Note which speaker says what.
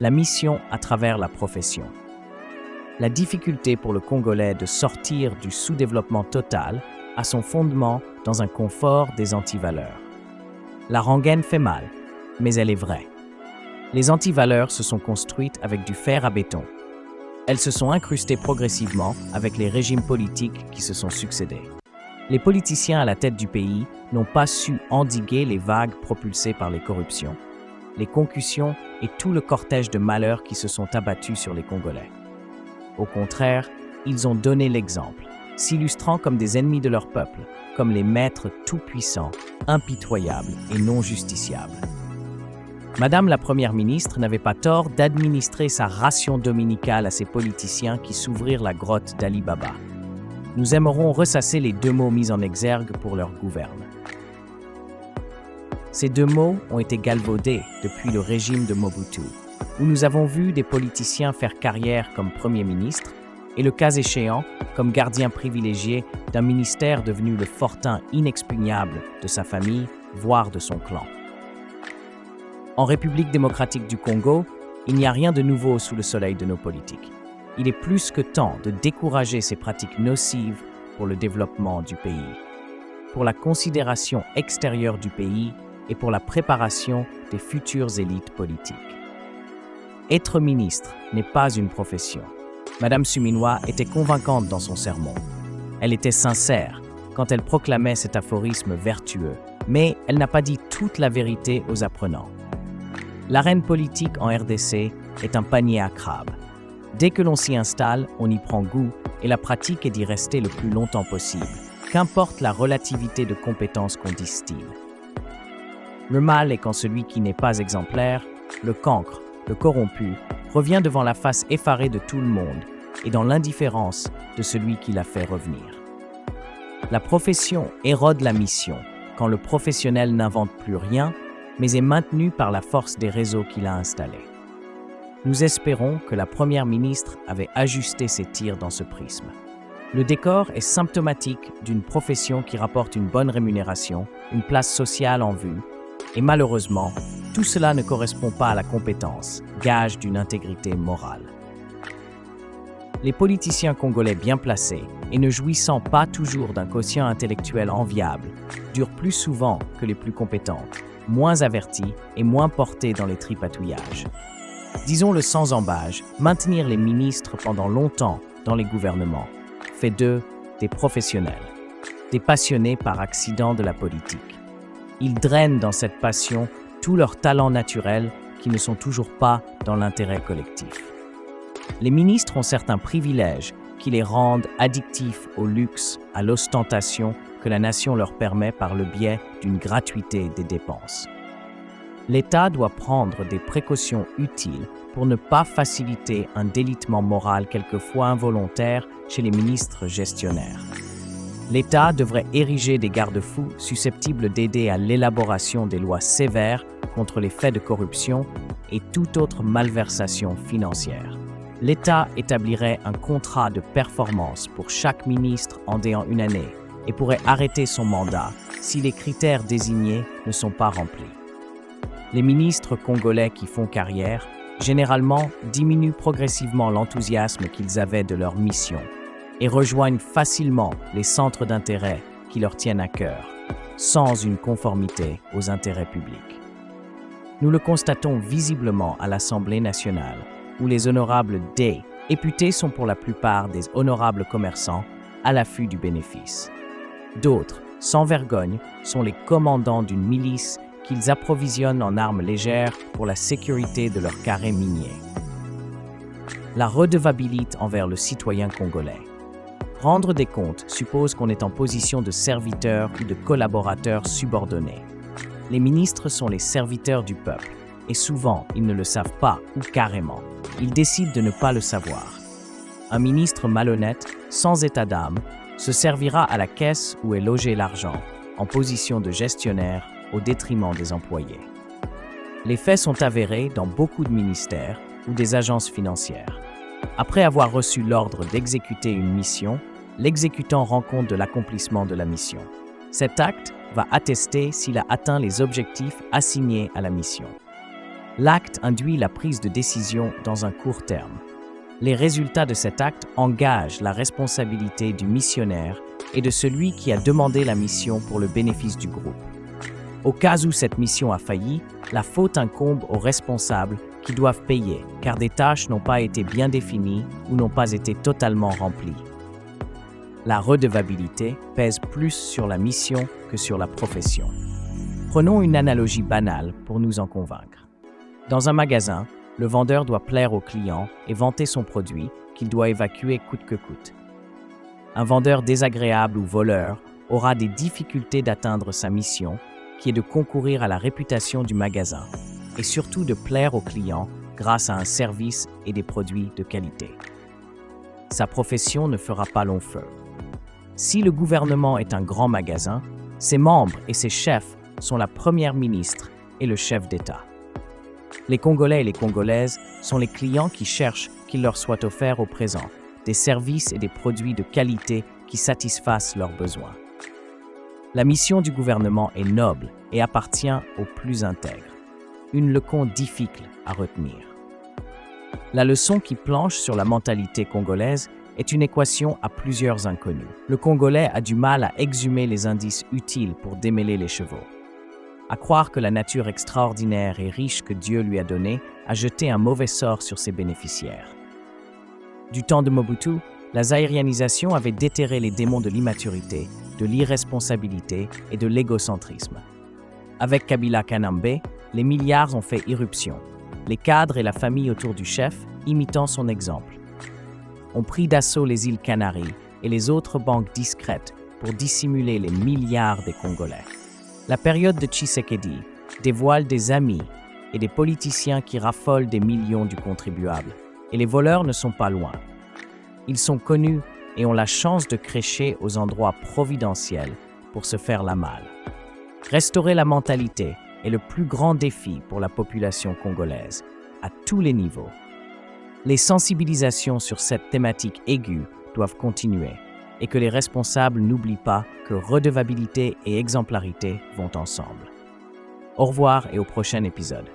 Speaker 1: La mission à travers la profession. La difficulté pour le Congolais de sortir du sous-développement total a son fondement dans un confort des antivaleurs. La rengaine fait mal, mais elle est vraie. Les antivaleurs se sont construites avec du fer à béton. Elles se sont incrustées progressivement avec les régimes politiques qui se sont succédés. Les politiciens à la tête du pays n'ont pas su endiguer les vagues propulsées par les corruptions, les concussions et tout le cortège de malheurs qui se sont abattus sur les Congolais. Au contraire, ils ont donné l'exemple, s'illustrant comme des ennemis de leur peuple, comme les maîtres tout-puissants, impitoyables et non justiciables. Madame la Première ministre n'avait pas tort d'administrer sa ration dominicale à ces politiciens qui s'ouvrirent la grotte d'Ali Baba. Nous aimerons ressasser les deux mots mis en exergue pour leur gouverne. Ces deux mots ont été galvaudés depuis le régime de Mobutu, où nous avons vu des politiciens faire carrière comme Premier ministre et le cas échéant comme gardien privilégié d'un ministère devenu le fortin inexpugnable de sa famille, voire de son clan. En République démocratique du Congo, il n'y a rien de nouveau sous le soleil de nos politiques. Il est plus que temps de décourager ces pratiques nocives pour le développement du pays, pour la considération extérieure du pays et pour la préparation des futures élites politiques. Être ministre n'est pas une profession. Madame Suminoa était convaincante dans son sermon. Elle était sincère quand elle proclamait cet aphorisme vertueux, mais elle n'a pas dit toute la vérité aux apprenants. L'arène politique en RDC est un panier à crabes. Dès que l'on s'y installe, on y prend goût et la pratique est d'y rester le plus longtemps possible, qu'importe la relativité de compétences qu'on distille. Le mal est quand celui qui n'est pas exemplaire, le cancre, le corrompu, revient devant la face effarée de tout le monde et dans l'indifférence de celui qui l'a fait revenir. La profession érode la mission quand le professionnel n'invente plus rien, mais est maintenu par la force des réseaux qu'il a installés. Nous espérons que la Première ministre avait ajusté ses tirs dans ce prisme. Le décor est symptomatique d'une profession qui rapporte une bonne rémunération, une place sociale en vue, et malheureusement, tout cela ne correspond pas à la compétence, gage d'une intégrité morale. Les politiciens congolais bien placés et ne jouissant pas toujours d'un quotient intellectuel enviable durent plus souvent que les plus compétentes, moins avertis et moins portés dans les tripatouillages. Disons-le sans embâge, maintenir les ministres pendant longtemps dans les gouvernements fait d'eux des professionnels, des passionnés par accident de la politique. Ils drainent dans cette passion tous leurs talents naturels qui ne sont toujours pas dans l'intérêt collectif. Les ministres ont certains privilèges qui les rendent addictifs au luxe, à l'ostentation que la nation leur permet par le biais d'une gratuité des dépenses. L'État doit prendre des précautions utiles pour ne pas faciliter un délitement moral quelquefois involontaire chez les ministres gestionnaires. L'État devrait ériger des garde-fous susceptibles d'aider à l'élaboration des lois sévères contre les faits de corruption et toute autre malversation financière. L'État établirait un contrat de performance pour chaque ministre en une année et pourrait arrêter son mandat si les critères désignés ne sont pas remplis. Les ministres congolais qui font carrière, généralement, diminuent progressivement l'enthousiasme qu'ils avaient de leur mission et rejoignent facilement les centres d'intérêt qui leur tiennent à cœur, sans une conformité aux intérêts publics. Nous le constatons visiblement à l'Assemblée nationale, où les honorables députés sont pour la plupart des honorables commerçants à l'affût du bénéfice. D'autres, sans vergogne, sont les commandants d'une milice qu'ils approvisionnent en armes légères pour la sécurité de leurs carrés miniers. La redevabilité envers le citoyen congolais. Rendre des comptes suppose qu'on est en position de serviteur ou de collaborateur subordonné. Les ministres sont les serviteurs du peuple, et souvent ils ne le savent pas ou carrément. Ils décident de ne pas le savoir. Un ministre malhonnête, sans état d'âme, se servira à la caisse où est logé l'argent, en position de gestionnaire au détriment des employés. Les faits sont avérés dans beaucoup de ministères ou des agences financières. Après avoir reçu l'ordre d'exécuter une mission, l'exécutant rend compte de l'accomplissement de la mission. Cet acte va attester s'il a atteint les objectifs assignés à la mission. L'acte induit la prise de décision dans un court terme. Les résultats de cet acte engagent la responsabilité du missionnaire et de celui qui a demandé la mission pour le bénéfice du groupe. Au cas où cette mission a failli, la faute incombe aux responsables qui doivent payer, car des tâches n'ont pas été bien définies ou n'ont pas été totalement remplies. La redevabilité pèse plus sur la mission que sur la profession. Prenons une analogie banale pour nous en convaincre. Dans un magasin, le vendeur doit plaire au client et vanter son produit qu'il doit évacuer coûte que coûte. Un vendeur désagréable ou voleur aura des difficultés d'atteindre sa mission, qui est de concourir à la réputation du magasin et surtout de plaire aux clients grâce à un service et des produits de qualité. Sa profession ne fera pas long feu. Si le gouvernement est un grand magasin, ses membres et ses chefs sont la première ministre et le chef d'État. Les Congolais et les Congolaises sont les clients qui cherchent qu'il leur soit offert au présent des services et des produits de qualité qui satisfassent leurs besoins. La mission du gouvernement est noble et appartient aux plus intègres. Une leçon difficile à retenir. La leçon qui planche sur la mentalité congolaise est une équation à plusieurs inconnus. Le Congolais a du mal à exhumer les indices utiles pour démêler les chevaux. À croire que la nature extraordinaire et riche que Dieu lui a donnée a jeté un mauvais sort sur ses bénéficiaires. Du temps de Mobutu, la zaïrianisation avait déterré les démons de l'immaturité, de l'irresponsabilité et de l'égocentrisme. Avec Kabila Kanambe, les milliards ont fait irruption, les cadres et la famille autour du chef imitant son exemple. On prit d'assaut les îles Canaries et les autres banques discrètes pour dissimuler les milliards des Congolais. La période de Tshisekedi dévoile des amis et des politiciens qui raffolent des millions du contribuable. Et les voleurs ne sont pas loin. Ils sont connus et ont la chance de crécher aux endroits providentiels pour se faire la malle. Restaurer la mentalité est le plus grand défi pour la population congolaise, à tous les niveaux. Les sensibilisations sur cette thématique aiguë doivent continuer et que les responsables n'oublient pas que redevabilité et exemplarité vont ensemble. Au revoir et au prochain épisode.